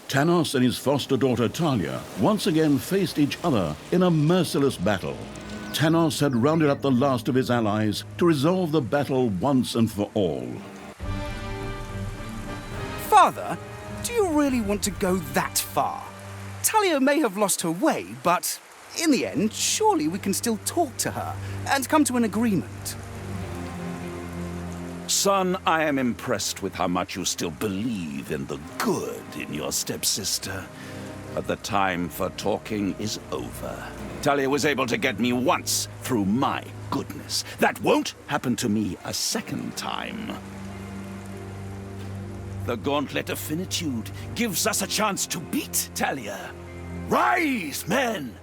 Tanos and his foster daughter Talia once again faced each other in a merciless battle. Tanos had rounded up the last of his allies to resolve the battle once and for all. Father, do you really want to go that far? Talia may have lost her way, but in the end, surely we can still talk to her and come to an agreement. Son, I am impressed with how much you still believe in the good in your stepsister. But the time for talking is over. Talia was able to get me once through my goodness. That won't happen to me a second time. The Gauntlet of Finitude gives us a chance to beat Talia. Rise, men!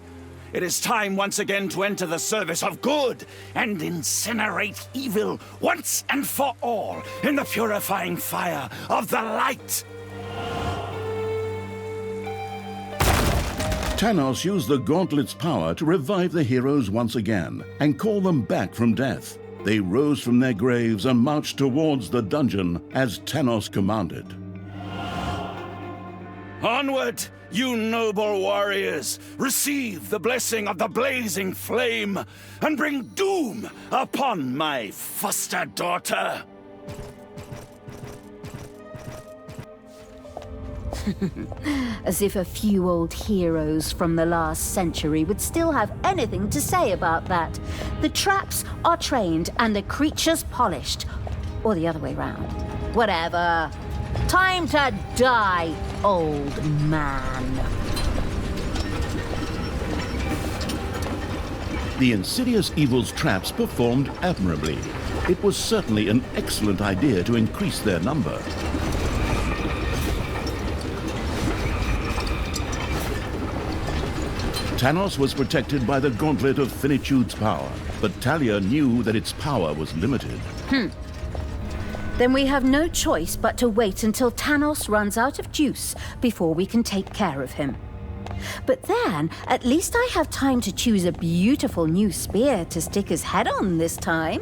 It is time once again to enter the service of good and incinerate evil once and for all in the purifying fire of the light. Tanos used the Gauntlet's power to revive the heroes once again and call them back from death. They rose from their graves and marched towards the dungeon as Tanos commanded. Onward, you noble warriors! Receive the blessing of the blazing flame and bring doom upon my foster daughter! As if a few old heroes from the last century would still have anything to say about that. The traps are trained and the creatures polished. Or the other way round. Whatever. Time to die, old man. The insidious evil's traps performed admirably. It was certainly an excellent idea to increase their number. Tanos was protected by the Gauntlet of Finitude's power, but Talia knew that its power was limited. Then we have no choice but to wait until Tanos runs out of juice before we can take care of him. But then, at least I have time to choose a beautiful new spear to stick his head on this time.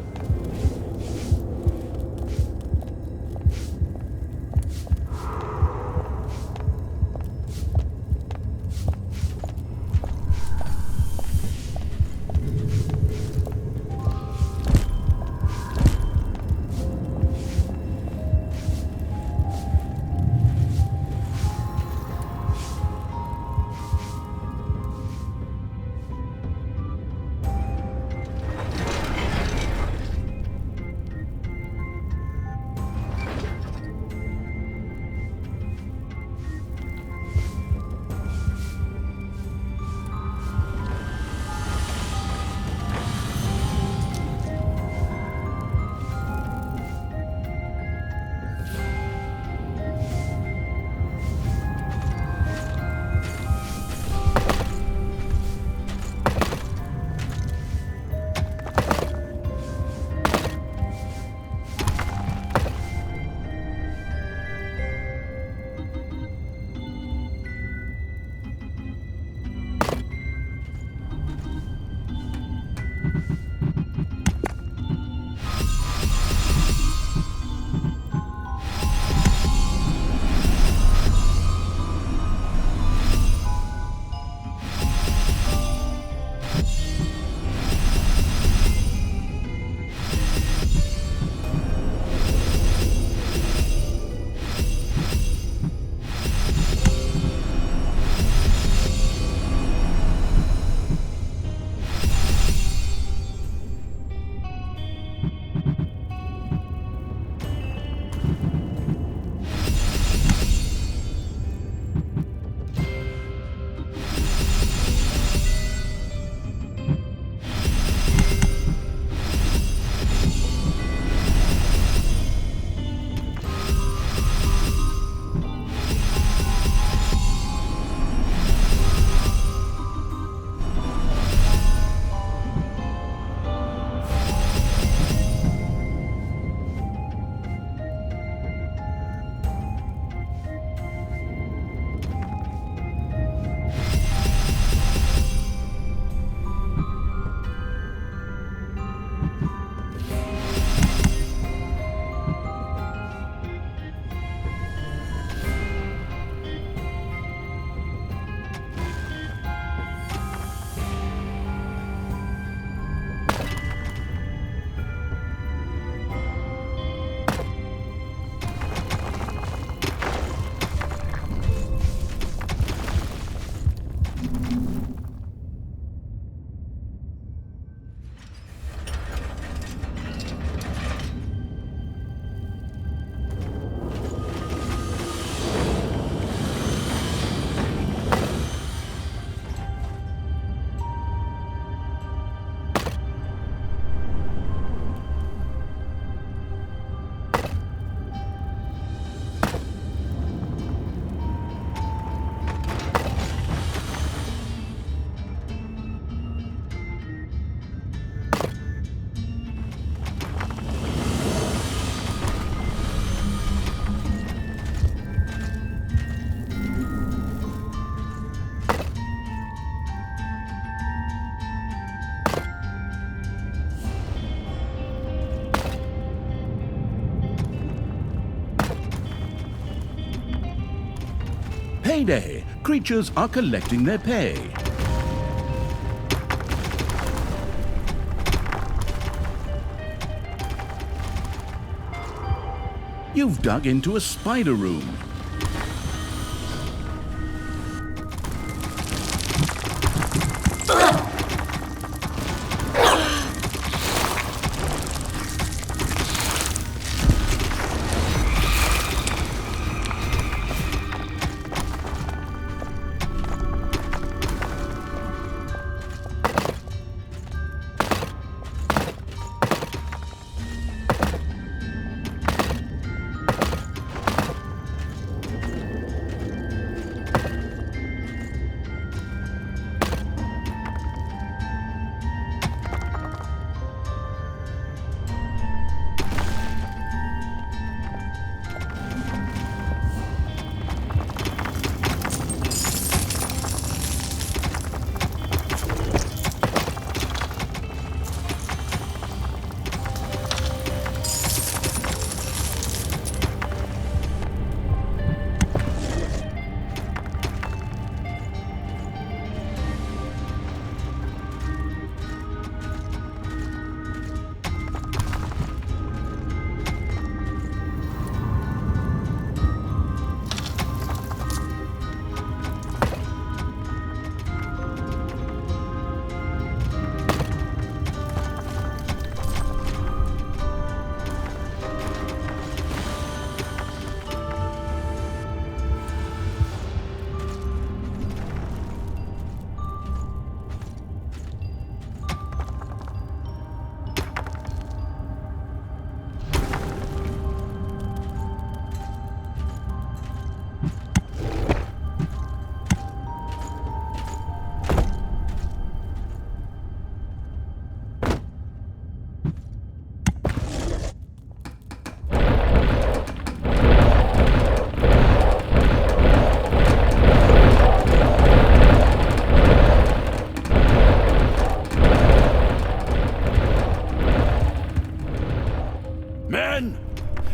Payday! Creatures are collecting their pay. You've dug into a spider room.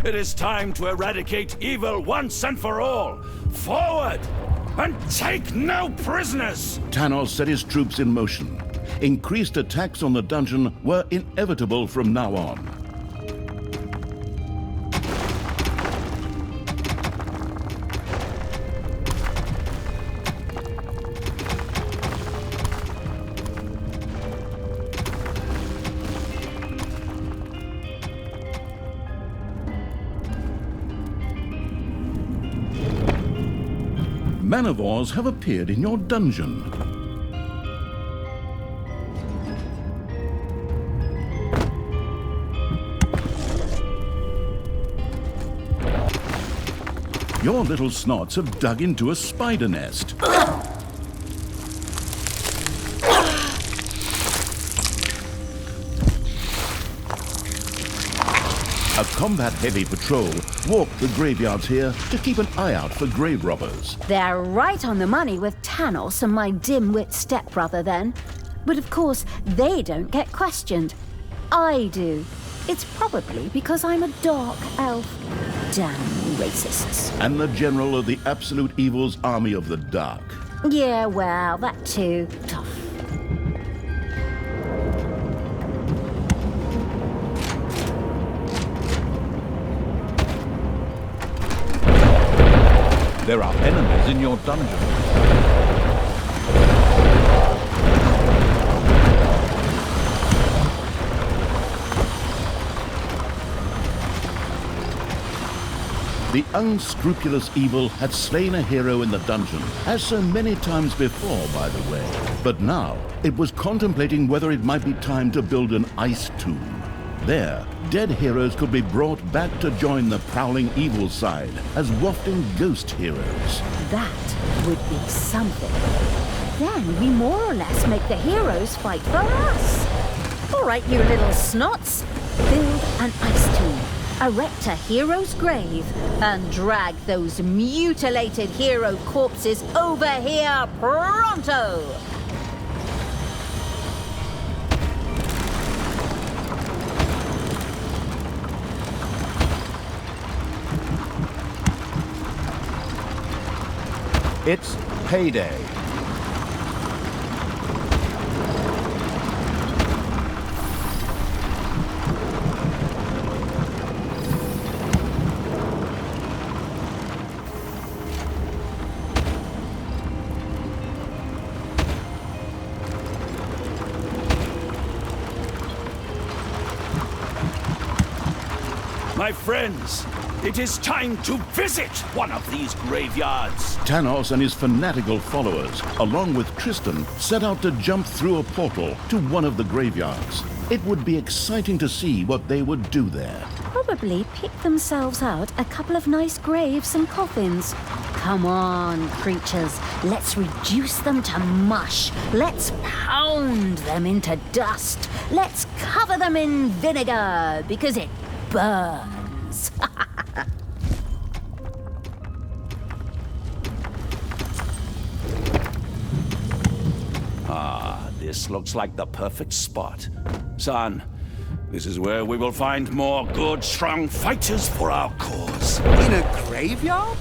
It is time to eradicate evil once and for all. Forward! And take no prisoners! Thanos set his troops in motion. Increased attacks on the dungeon were inevitable from now on. Manivores have appeared in your dungeon. Your little snots have dug into a spider nest. A combat-heavy patrol walked the graveyards here to keep an eye out for grave robbers. They're right on the money with Thanos and my dim-wit stepbrother then. But of course, they don't get questioned. I do. It's probably because I'm a dark elf. Damn racists. And the general of the absolute evil's army of the dark. Yeah, well, that too. Tough. There are enemies in your dungeon. The unscrupulous evil had slain a hero in the dungeon, as so many times before, by the way. But now, it was contemplating whether it might be time to build an ice tomb. There, dead heroes could be brought back to join the prowling evil side as wafting ghost heroes. That would be something. Then we more or less make the heroes fight for us. All right, you little snots. Build an ice tomb. Erect a hero's grave and drag those mutilated hero corpses over here pronto! It's payday. My friends, it is time to visit one of these graveyards. Thanos and his fanatical followers, along with Tristan, set out to jump through a portal to one of the graveyards. It would be exciting to see what they would do there. Probably pick themselves out a couple of nice graves and coffins. Come on, creatures. Let's reduce them to mush. Let's pound them into dust. Let's cover them in vinegar because it burns. This looks like the perfect spot. Son, this is where we will find more good, strong fighters for our cause. In a graveyard?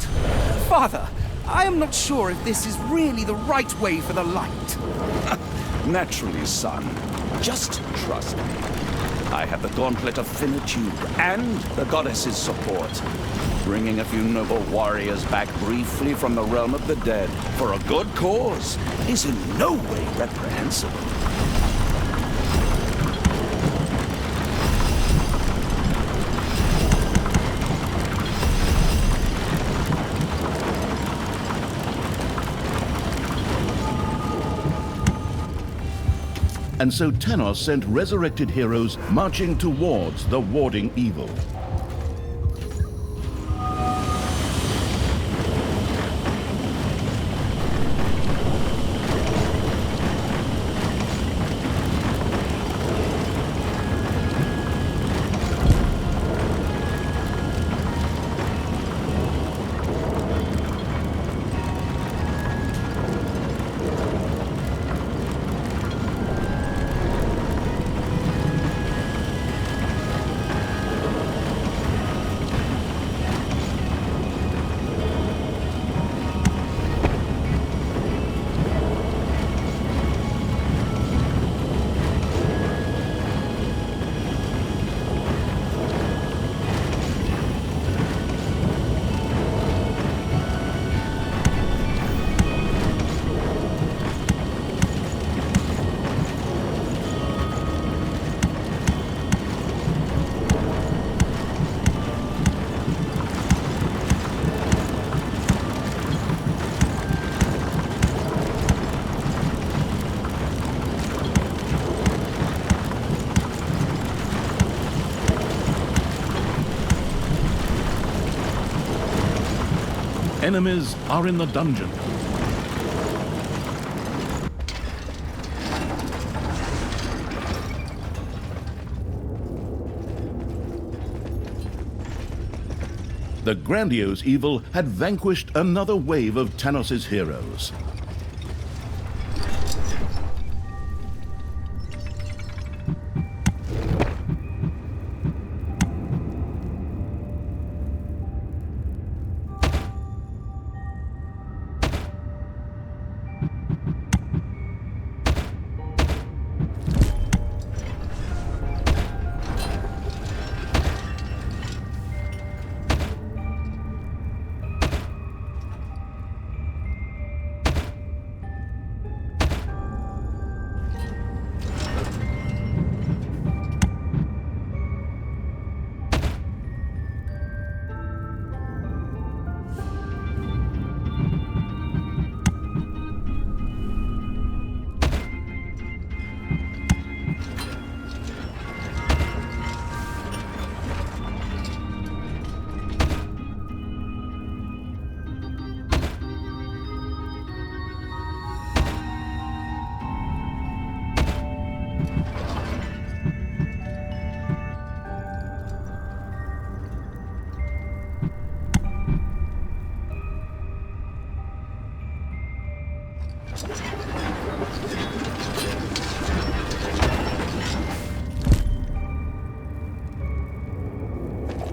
Father, I am not sure if this is really the right way for the light. Naturally, son. Just trust me. I have the Gauntlet of Finitude and the Goddess's support. Bringing a few noble warriors back briefly from the realm of the dead for a good cause is in no way reprehensible. And so Thanos sent resurrected heroes marching towards the warding evil. Enemies are in the dungeon. The grandiose evil had vanquished another wave of Thanos' heroes.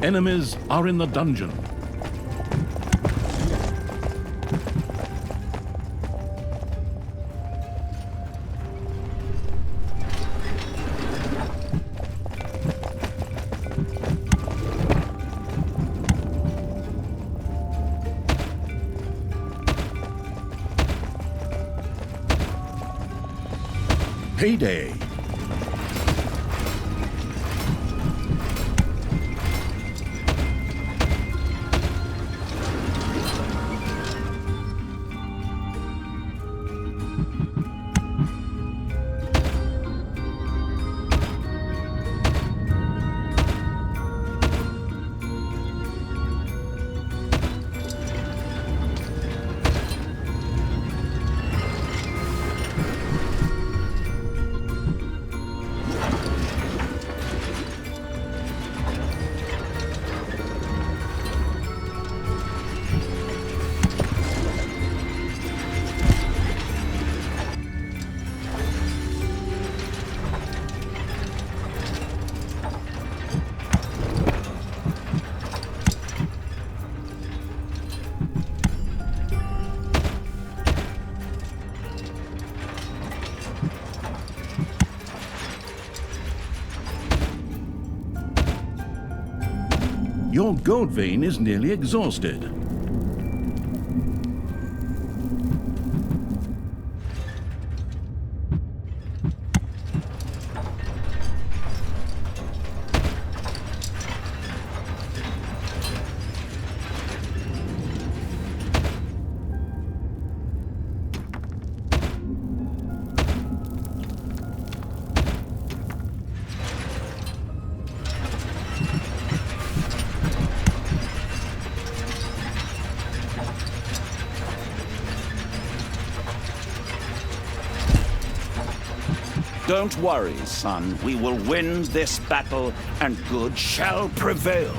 Enemies are in the dungeon. Payday. Your gold vein is nearly exhausted. Don't worry, son. We will win this battle, and good shall prevail.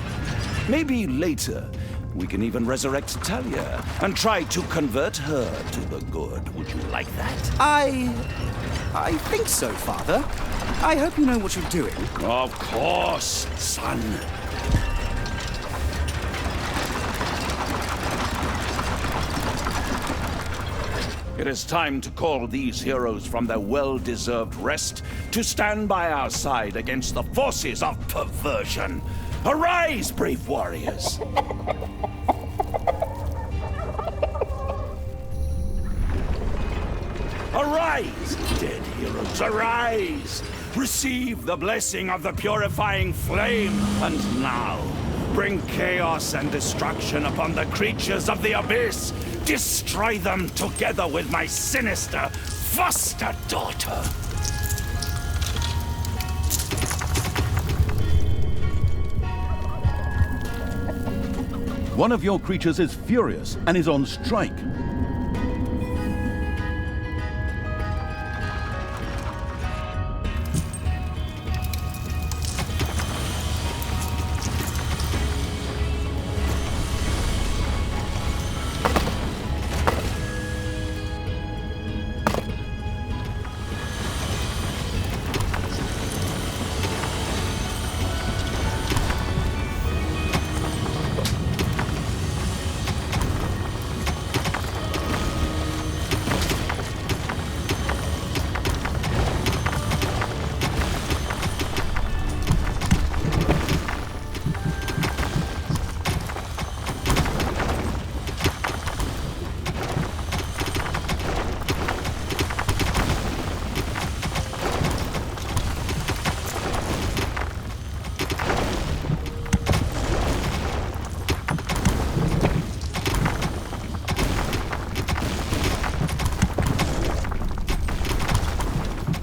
Maybe later, we can even resurrect Talia and try to convert her to the good. Would you like that? I think so, Father. I hope you know what you're doing. Of course, son. It is time to call these heroes from their well-deserved rest to stand by our side against the forces of perversion. Arise, brave warriors! Arise, dead heroes, arise! Receive the blessing of the purifying flame, and now bring chaos and destruction upon the creatures of the abyss. Destroy them together with my sinister foster daughter. One of your creatures is furious and is on strike.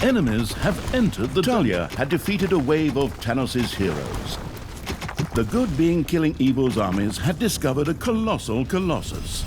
Enemies have entered the Talia had defeated a wave of Tanos's heroes. The good being killing evil's armies had discovered a colossal colossus.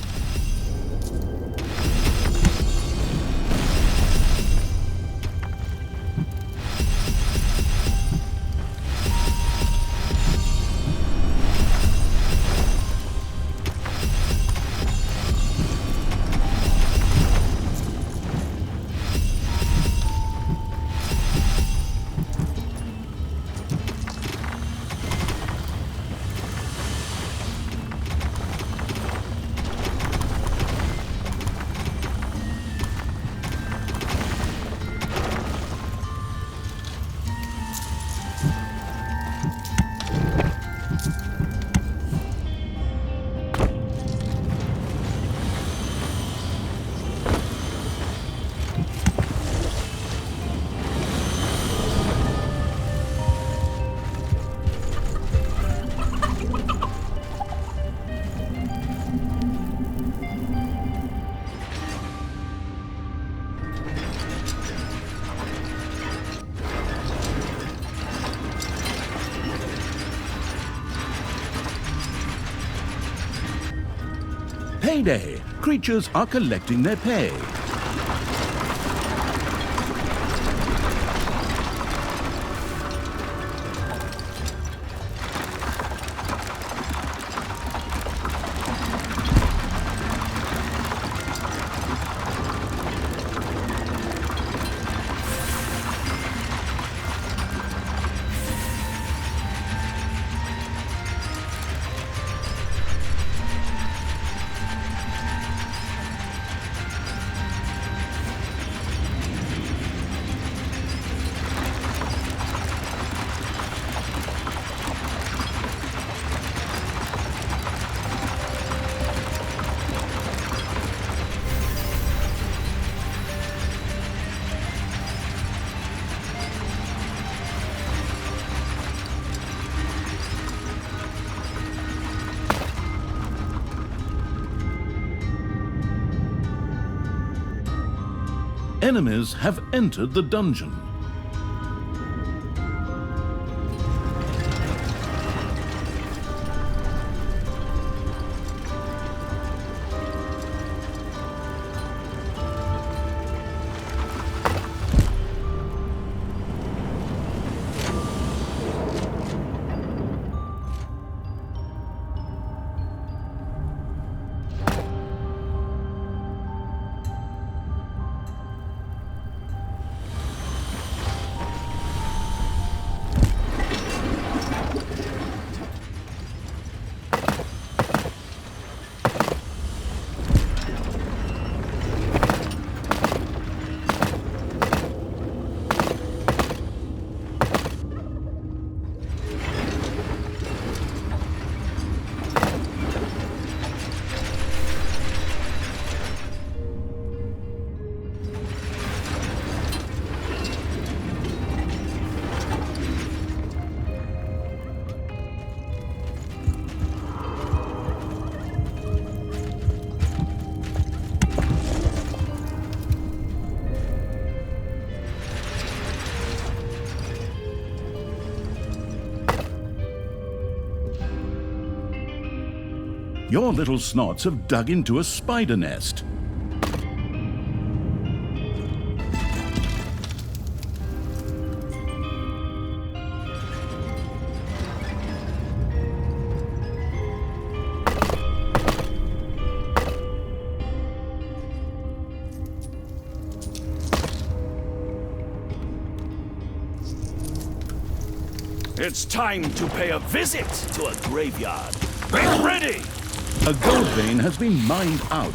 Payday! Creatures are collecting their pay. Enemies have entered the dungeon. Your little snots have dug into a spider nest. It's time to pay a visit to a graveyard. Be ready! A gold vein has been mined out.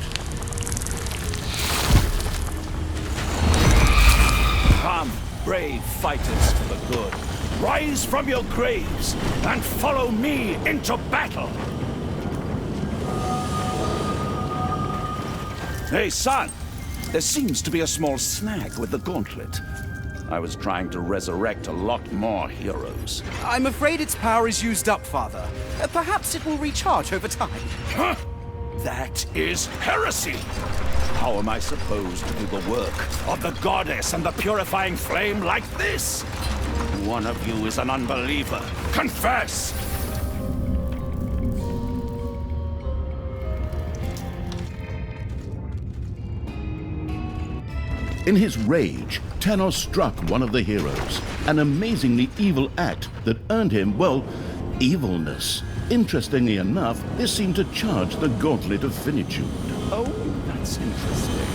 Come, brave fighters for the good. Rise from your graves and follow me into battle. Hey, son. There seems to be a small snag with the gauntlet. I was trying to resurrect a lot more heroes. I'm afraid its power is used up, Father. Perhaps it will recharge over time. Huh? That is heresy! How am I supposed to do the work of the goddess and the purifying flame like this? One of you is an unbeliever. Confess! In his rage, Thanos struck one of the heroes, an amazingly evil act that earned him, well, evilness. Interestingly enough, this seemed to charge the Gauntlet of Finitude. Oh, that's interesting.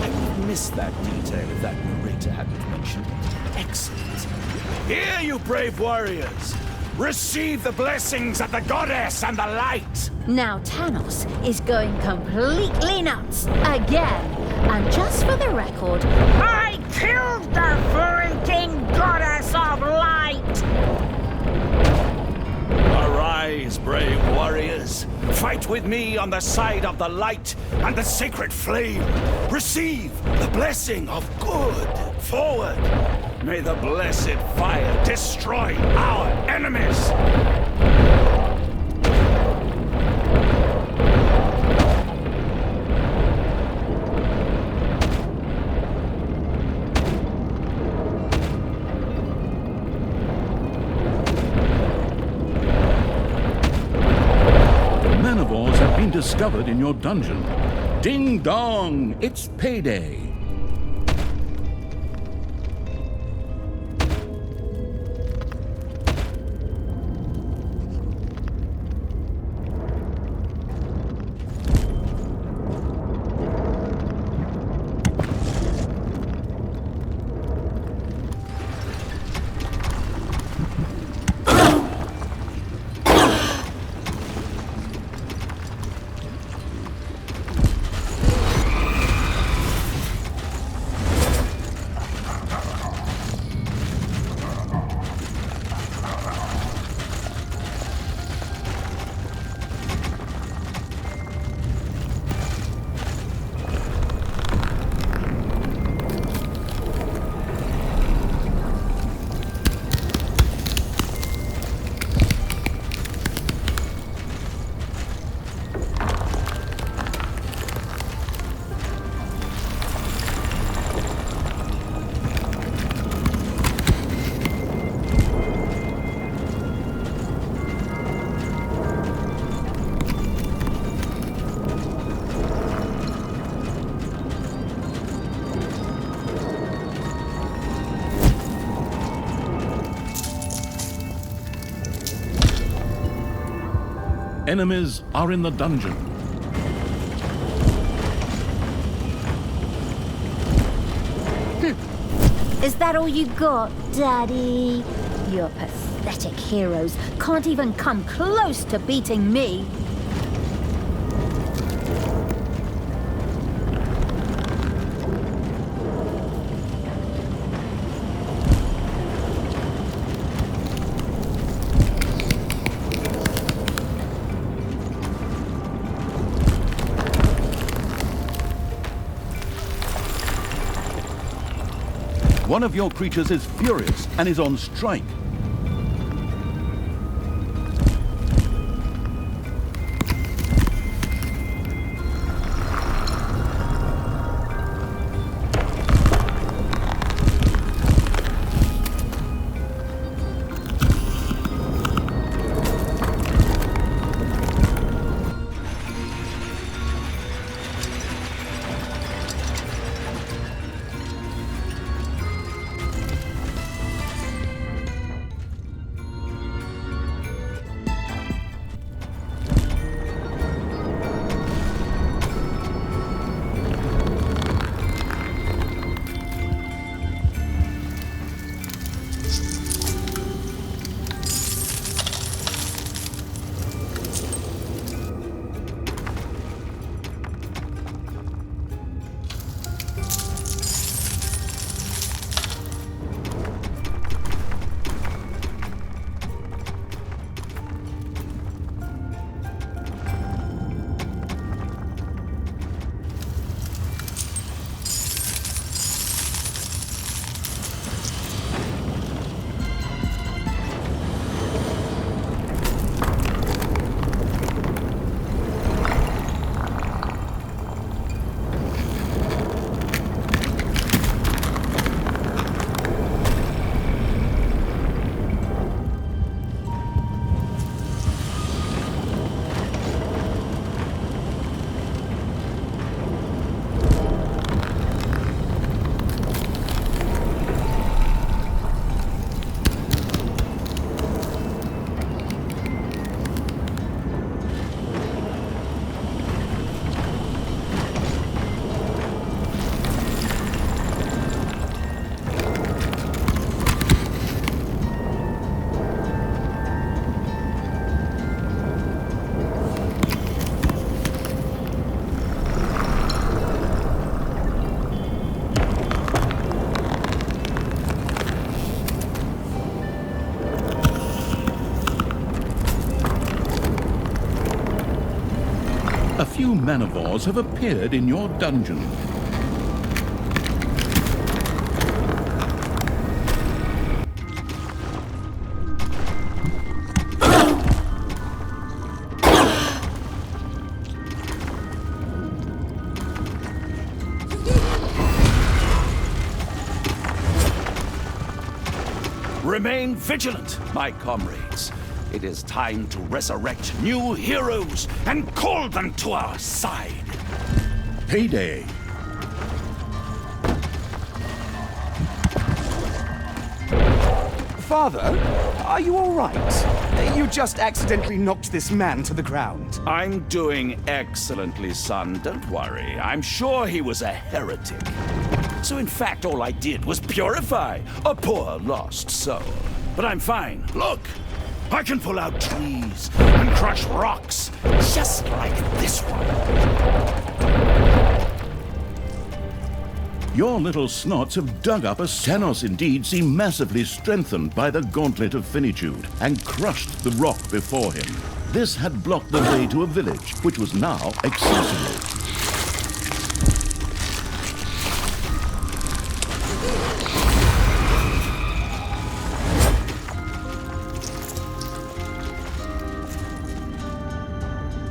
I would have missed that detail if that narrator hadn't mentioned it. Excellent. Here, you brave warriors! Receive the blessings of the goddess and the light! Now Thanos is going completely nuts again. And just for the record, I killed the freaking goddess of light! Arise, brave warriors. Fight with me on the side of the light and the sacred flame. Receive the blessing of good. Forward. May the blessed fire destroy our enemies. discovered in your dungeon. Ding dong! It's payday! Enemies are in the dungeon. Is that all you got, Daddy? Your pathetic heroes can't even come close to beating me. One of your creatures is furious and is on strike. A few manivores have appeared in your dungeon. Remain vigilant, my comrades. It is time to resurrect new heroes and call them to our side. Payday. Father, are you all right? You just accidentally knocked this man to the ground. I'm doing excellently, son. Don't worry. I'm sure he was a heretic. So in fact, all I did was purify a poor lost soul. But I'm fine. Look, I can pull out trees and crush rocks, just like this one. Your little snots have dug up a Xenos indeed seem massively strengthened by the gauntlet of finitude and crushed the rock before him. This had blocked the way to a village, which was now accessible.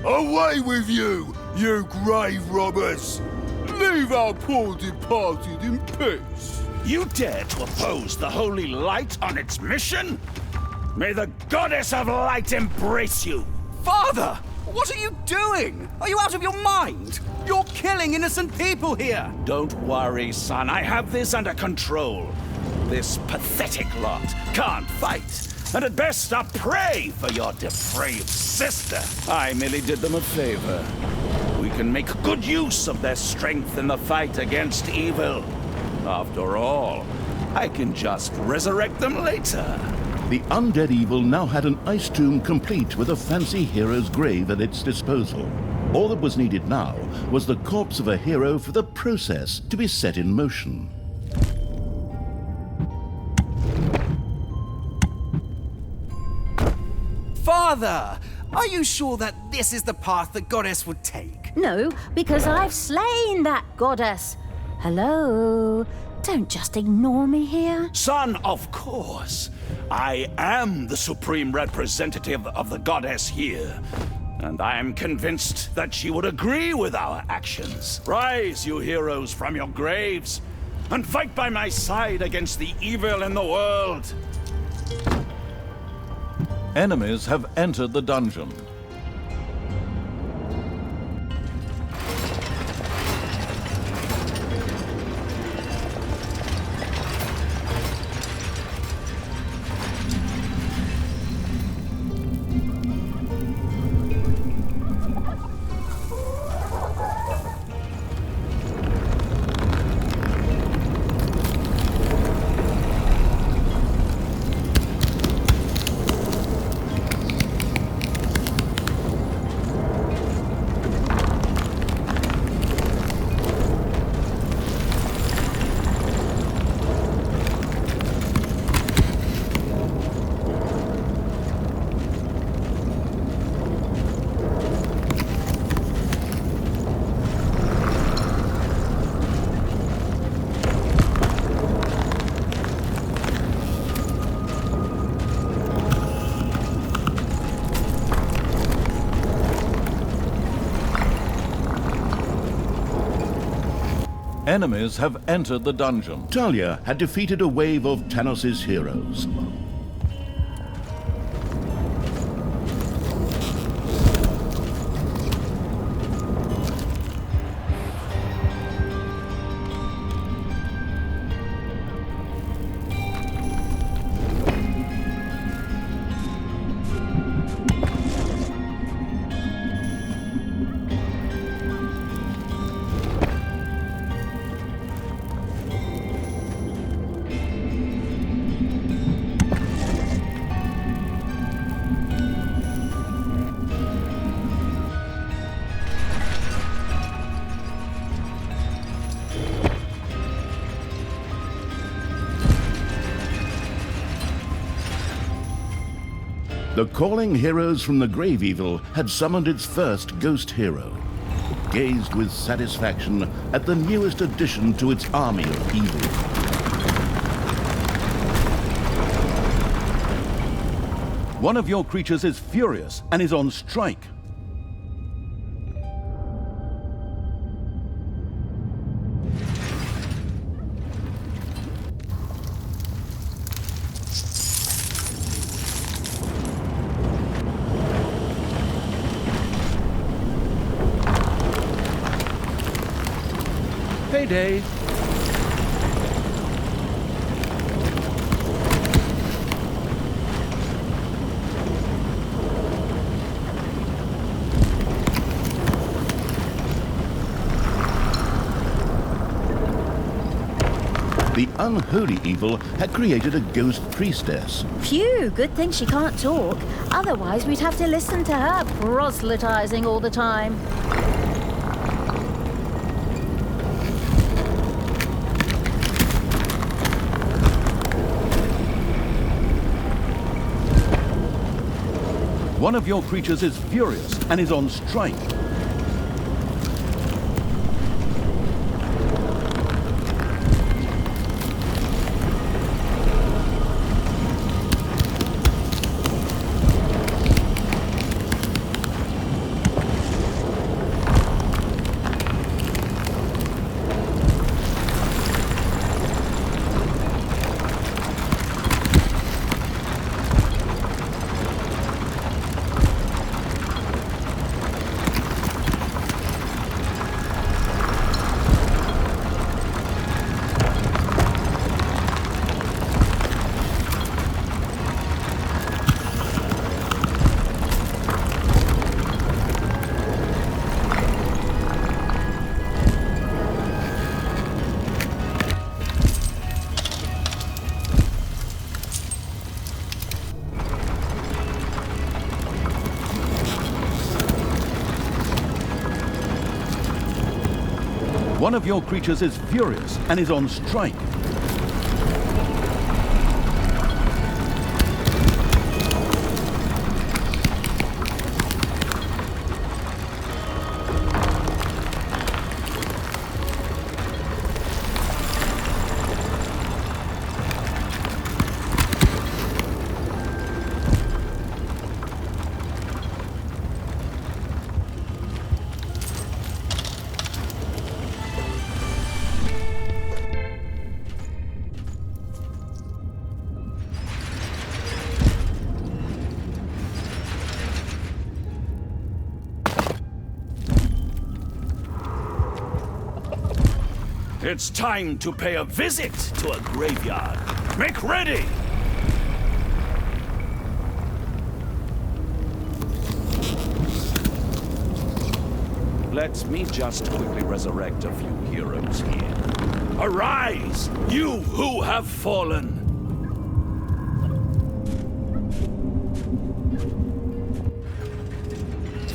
Away with you, you grave robbers! Leave our poor departed in peace. You dare to oppose the holy light on its mission? May the goddess of light embrace you! Father! What are you doing? Are you out of your mind? You're killing innocent people here! Don't worry, son. I have this under control. This pathetic lot can't fight, and at best are prey for your depraved sister. I merely did them a favor. We can make good use of their strength in the fight against evil. After all, I can just resurrect them later. The undead evil now had an ice tomb complete with a fancy hero's grave at its disposal. All that was needed now was the corpse of a hero for the process to be set in motion. Father! Are you sure that this is the path the goddess would take? No, because I've slain that goddess. Hello? Don't just ignore me here. Son, of course. I am the supreme representative of the goddess here. And I am convinced that she would agree with our actions. Rise, you heroes, from your graves, and fight by my side against the evil in the world. Enemies have entered the dungeon. Enemies have entered the dungeon. Talia had defeated a wave of Tanos' heroes. The calling heroes from the grave evil had summoned its first ghost hero. It gazed with satisfaction at the newest addition to its army of evil. One of your creatures is furious and is on strike. payday. The unholy evil had created a ghost priestess. Phew, good thing she can't talk. Otherwise, we'd have to listen to her proselytizing all the time. One of your creatures is furious and is on strike. One of your creatures is furious and is on strike. It's time to pay a visit to a graveyard. Make ready! Let me just quickly resurrect a few heroes here. Arise, you who have fallen!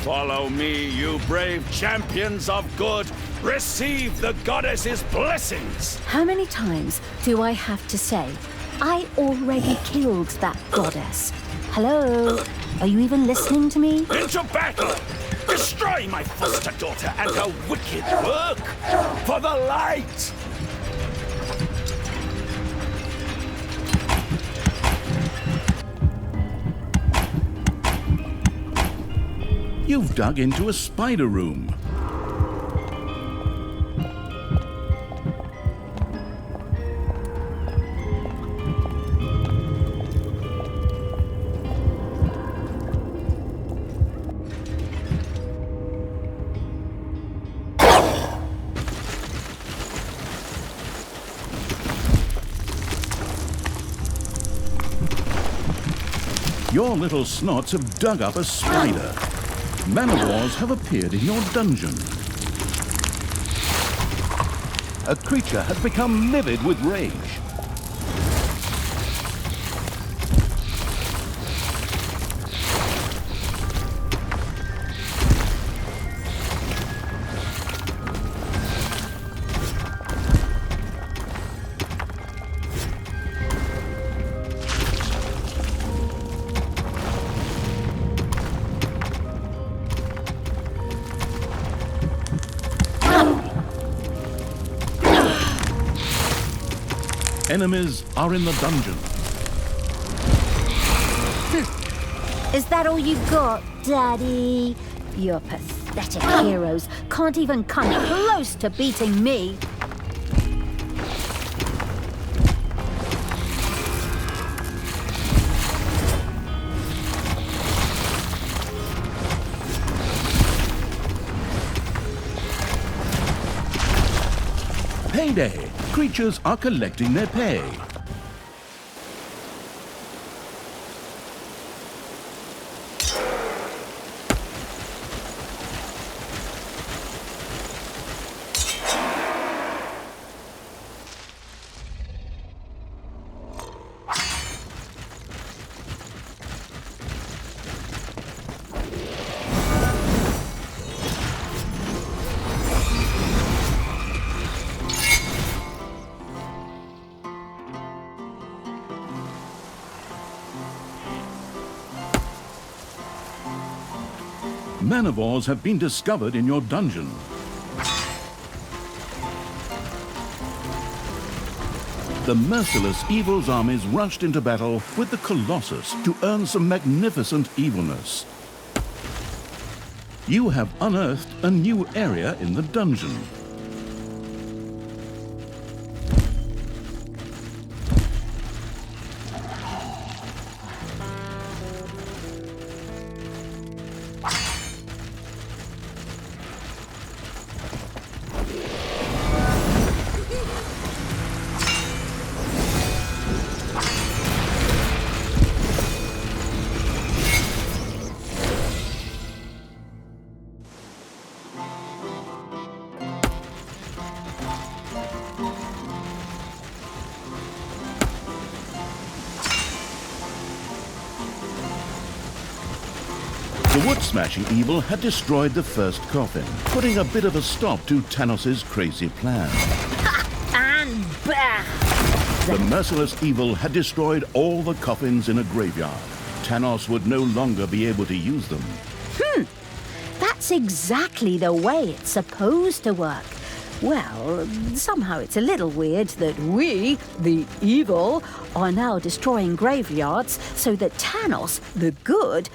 Follow me, you brave champions of good! Receive the goddess's blessings! How many times do I have to say, I already killed that goddess? Hello? Are you even listening to me? Into battle! Destroy my foster daughter and her wicked work! For the light! You've dug into a spider room. Your little snots have dug up a spider. Man-of-wars have appeared in your dungeon. A creature has become livid with rage. Enemies are in the dungeon. Is that all you've got, Daddy? Your pathetic heroes can't even come close to beating me. Payday! Creatures are collecting their pay. Manivores have been discovered in your dungeon. The merciless evil's armies rushed into battle with the Colossus to earn some magnificent evilness. You have unearthed a new area in the dungeon. The wood-smashing evil had destroyed the first coffin, putting a bit of a stop to Tanos's crazy plan. And bah! The merciless evil had destroyed all the coffins in a graveyard. Tanos would no longer be able to use them. That's exactly the way it's supposed to work. Well, somehow it's a little weird that we, the evil, are now destroying graveyards so that Tanos, the good,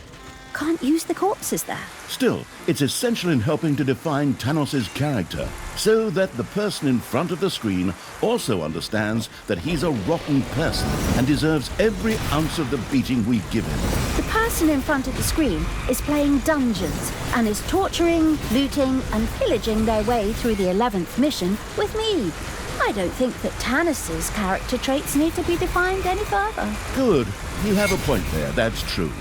can't use the corpses there. Still, it's essential in helping to define Tanos's character, so that the person in front of the screen also understands that he's a rotten person and deserves every ounce of the beating we give him. The person in front of the screen is playing dungeons and is torturing, looting, and pillaging their way through the 11th mission with me. I don't think that Tanos's character traits need to be defined any further. Good. You have a point there, that's true.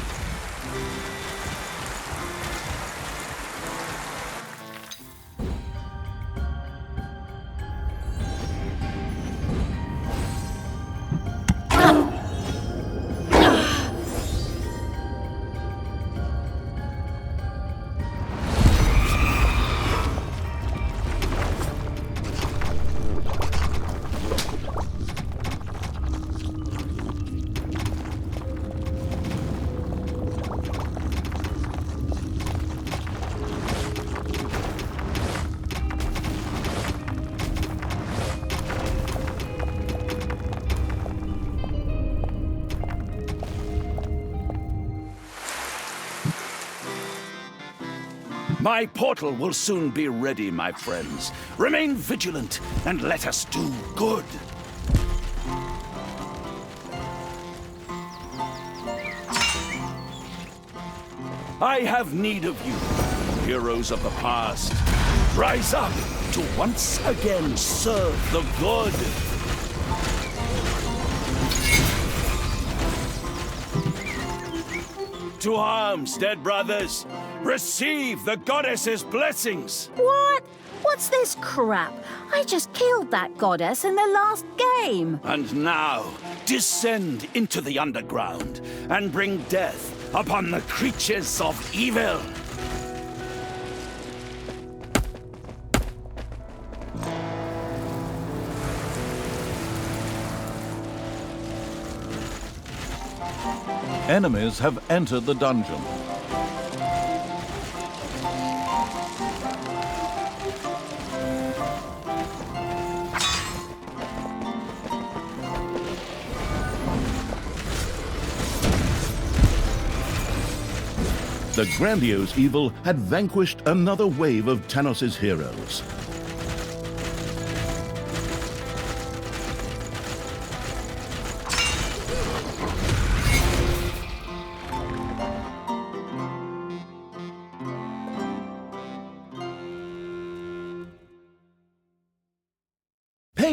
My portal will soon be ready, my friends. Remain vigilant and let us do good. I have need of you, heroes of the past. Rise up to once again serve the good. To arms, dead brothers. Receive the goddess's blessings. What? What's this crap? I just killed that goddess in the last game. And now, descend into the underground and bring death upon the creatures of evil. Enemies have entered the dungeon. The grandiose evil had vanquished another wave of Tanos's heroes.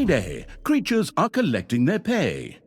Payday! Creatures are collecting their pay.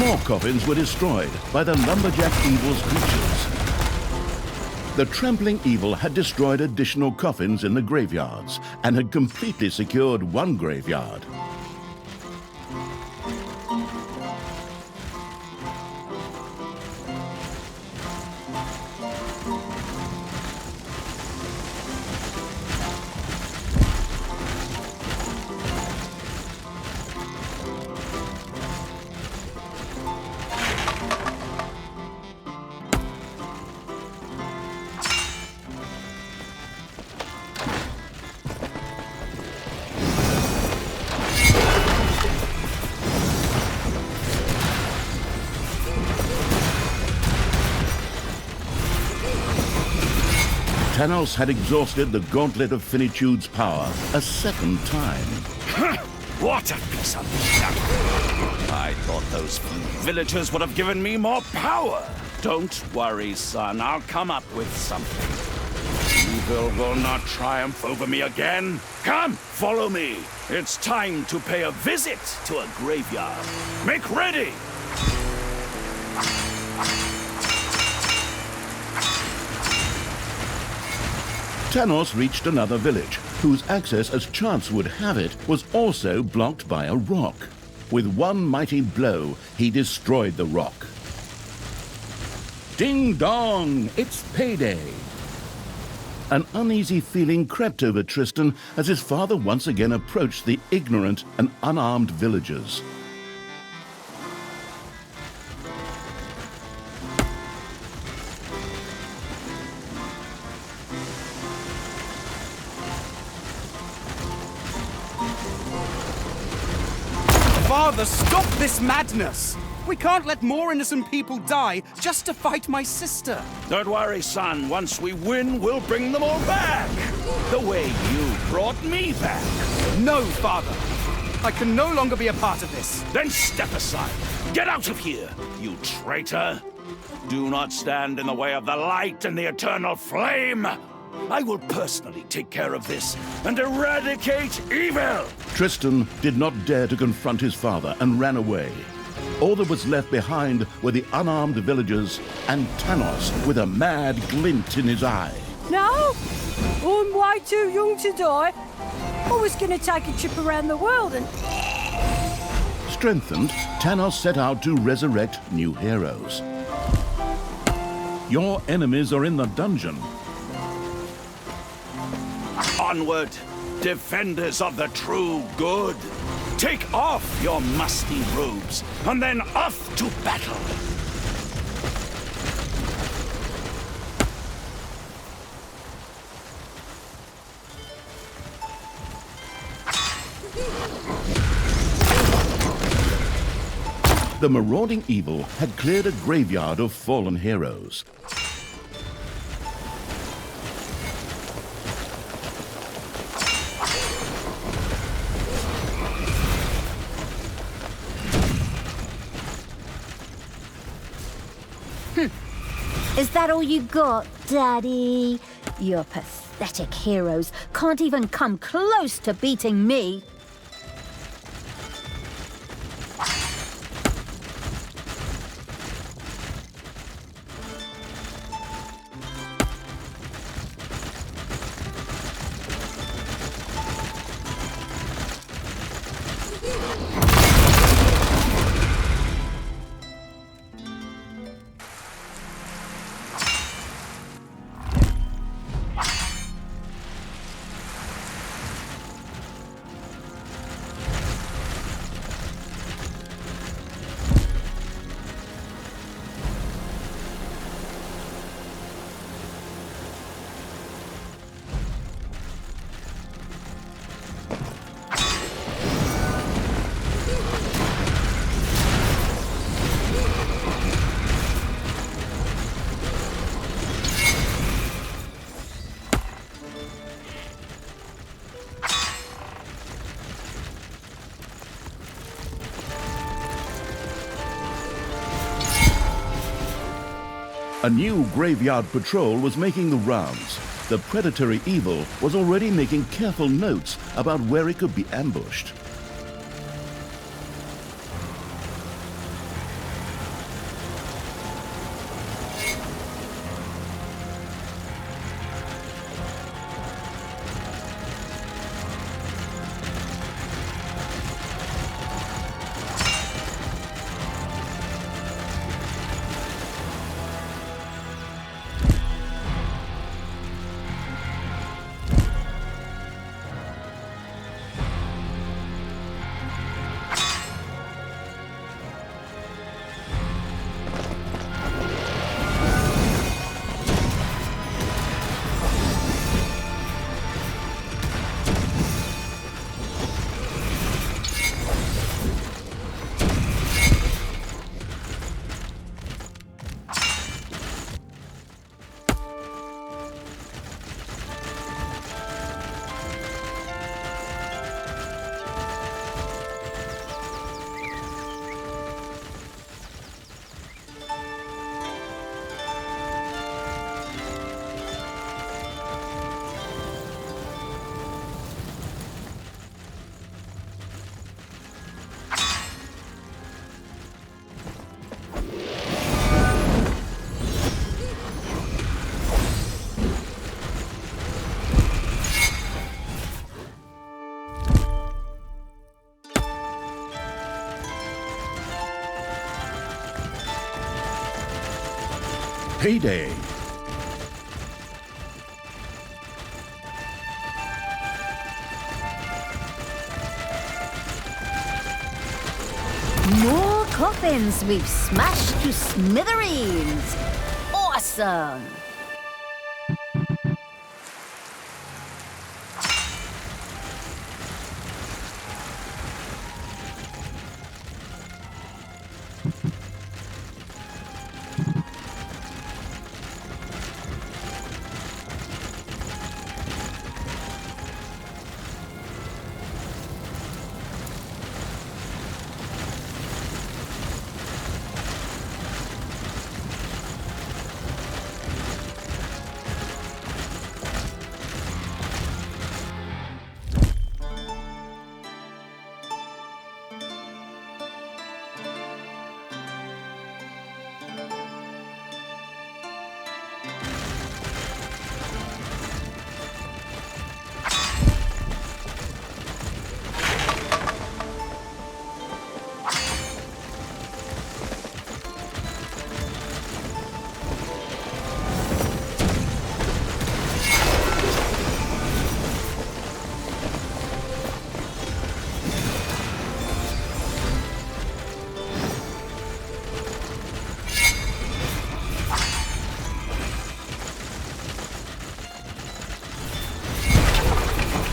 More coffins were destroyed by the lumberjack evil's creatures. The trampling evil had destroyed additional coffins in the graveyards and had completely secured one graveyard. Thanos had exhausted the gauntlet of Finitude's power a second time. What a piece of junk! I thought those villagers would have given me more power. Don't worry, son. I'll come up with something. Evil will not triumph over me again. Come, follow me. It's time to pay a visit to a graveyard. Make ready! Thanos reached another village, whose access, as chance would have it, was also blocked by a rock. With one mighty blow, he destroyed the rock. Ding dong, it's payday. An uneasy feeling crept over Tristan as his father once again approached the ignorant and unarmed villagers. Father, stop this madness! We can't let more innocent people die just to fight my sister. Don't worry, son. Once we win, we'll bring them all back. The way you brought me back. No, Father. I can no longer be a part of this. Then step aside. Get out of here, you traitor. Do not stand in the way of the light and the eternal flame. I will personally take care of this and eradicate evil. Tristan did not dare to confront his father and ran away. All that was left behind were the unarmed villagers and Thanos with a mad glint in his eye. No? I'm way too young to die. I was gonna take a trip around the world and... Strengthened, Thanos set out to resurrect new heroes. Your enemies are in the dungeon. Onward, defenders of the true good. Take off your musty robes, and then off to battle! The marauding evil had cleared a graveyard of fallen heroes. Is that all you got, Daddy? Your pathetic heroes can't even come close to beating me. A new graveyard patrol was making the rounds. The predatory evil was already making careful notes about where it could be ambushed. Payday. More coffins we've smashed to smithereens. Awesome!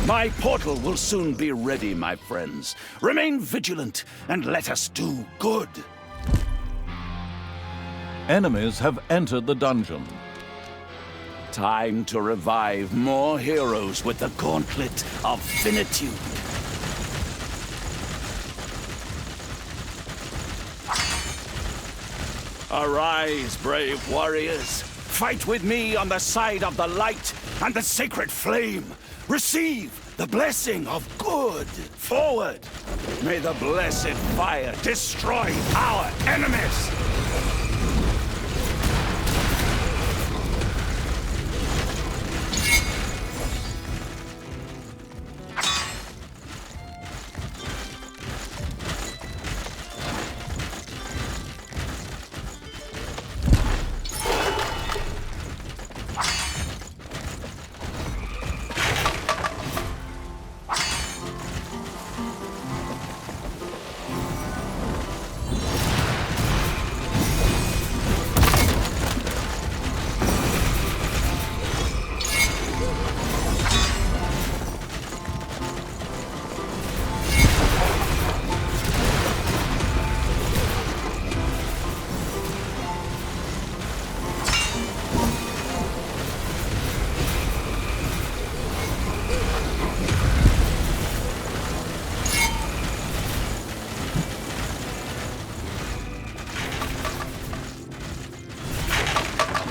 My portal will soon be ready, my friends. Remain vigilant and let us do good. Enemies have entered the dungeon. Time to revive more heroes with the Gauntlet of Finitude. Arise, brave warriors. Fight with me on the side of the light and the sacred flame. Receive the blessing of good. Forward. May the blessed fire destroy our enemies.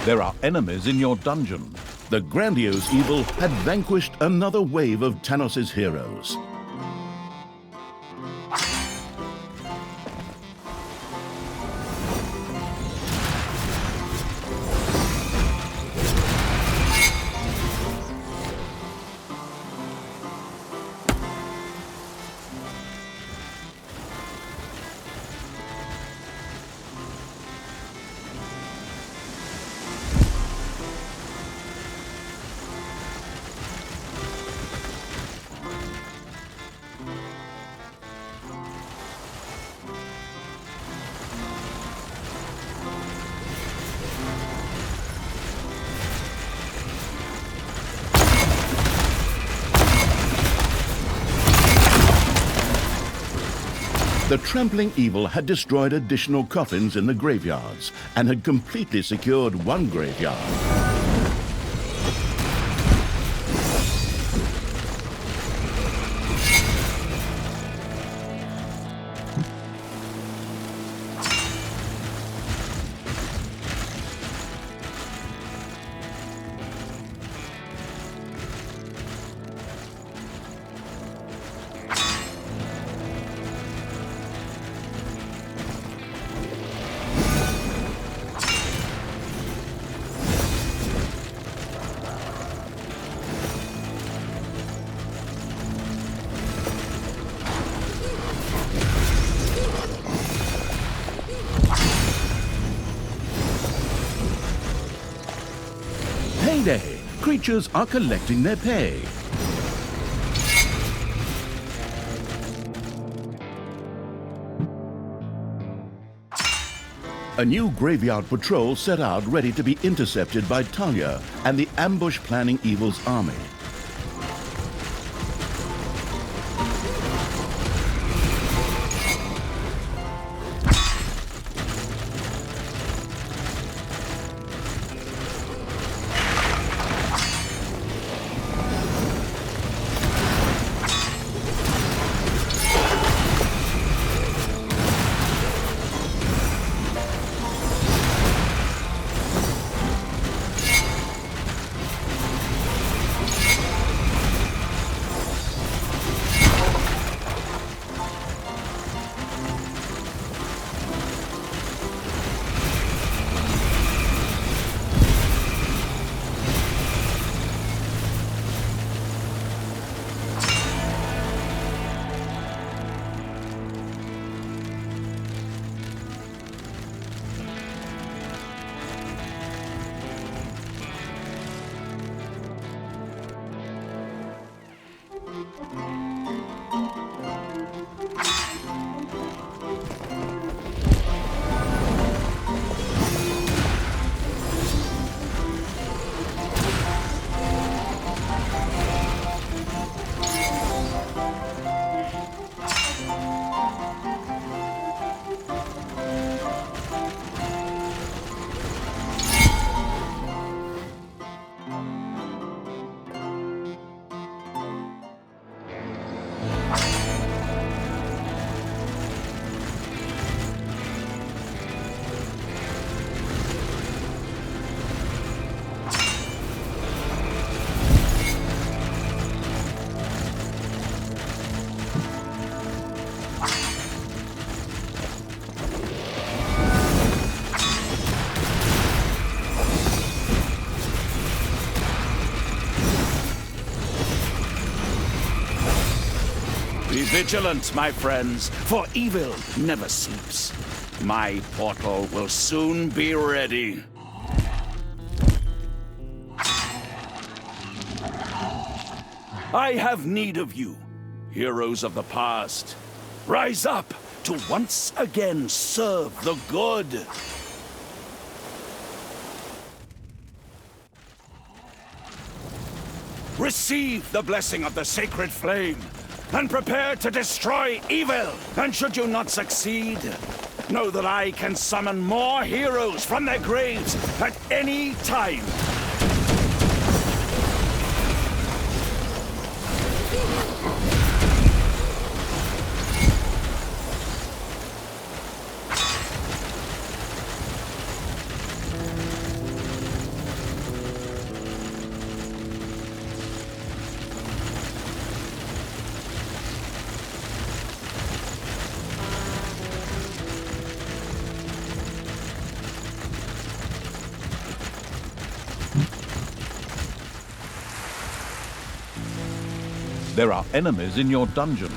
There are enemies in your dungeon. The grandiose evil had vanquished another wave of Tanos' heroes. The trampling evil had destroyed additional coffins in the graveyards and had completely secured one graveyard. creatures are collecting their pay. A new graveyard patrol set out ready to be intercepted by Talia and the ambush-planning Evil's army. Be vigilant, my friends, for evil never sleeps. My portal will soon be ready. I have need of you, heroes of the past. Rise up to once again serve the good. Receive the blessing of the sacred flame, and prepare to destroy evil. And should you not succeed, know that I can summon more heroes from their graves at any time. There are enemies in your dungeon.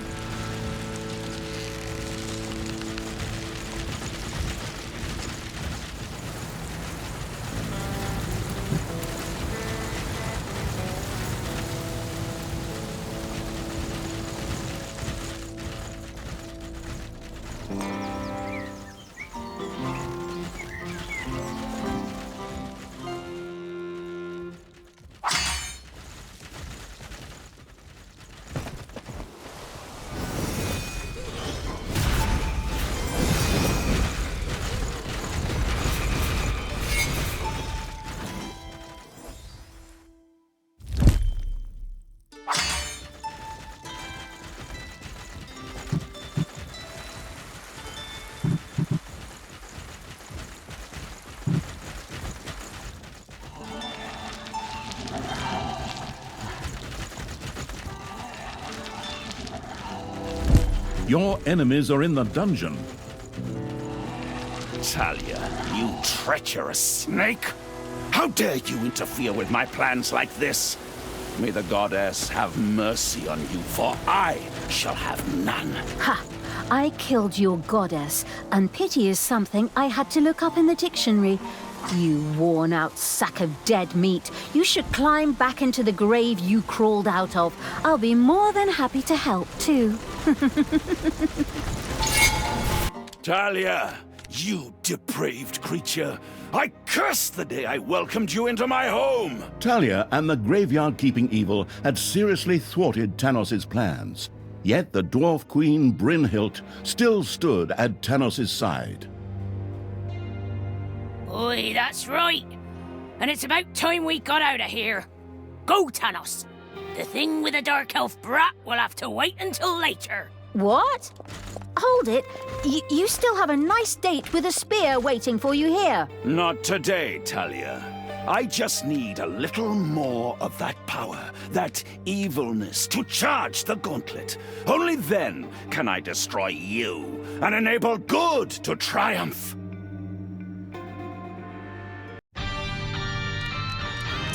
Your enemies are in the dungeon. Talia, you treacherous snake! How dare you interfere with my plans like this? May the goddess have mercy on you, for I shall have none. Ha! I killed your goddess, and pity is something I had to look up in the dictionary. You worn-out sack of dead meat. You should climb back into the grave you crawled out of. I'll be more than happy to help, too. Talia, you depraved creature. I curse the day I welcomed you into my home! Talia and the graveyard-keeping evil had seriously thwarted Tanos' plans. Yet the dwarf queen Brynhild still stood at Tanos' side. Oi, that's right. And it's about time we got out of here. Go, Tanos. The thing with the Dark Elf brat will have to wait until later. What? Hold it. You still have a nice date with a spear waiting for you here. Not today, Talia. I just need a little more of that power, that evilness, to charge the gauntlet. Only then can I destroy you and enable good to triumph.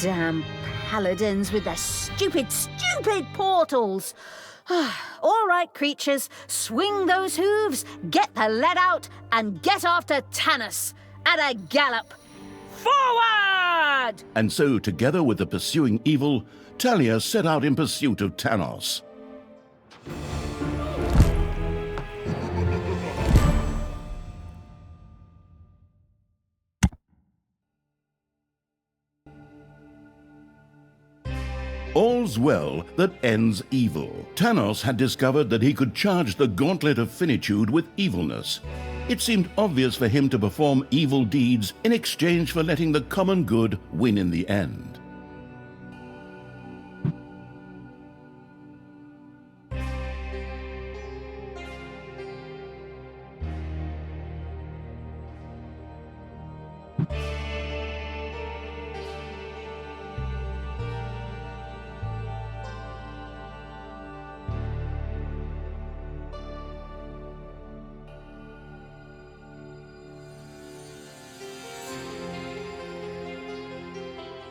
Damn paladins with their stupid portals. All right, creatures, swing those hooves, get the lead out, and get after Tanos at a gallop. Forward! And so, together with the pursuing evil, Talia set out in pursuit of Tanos. All's well that ends evil. Tanos had discovered that he could charge the gauntlet of finitude with evilness. It seemed obvious for him to perform evil deeds in exchange for letting the common good win in the end.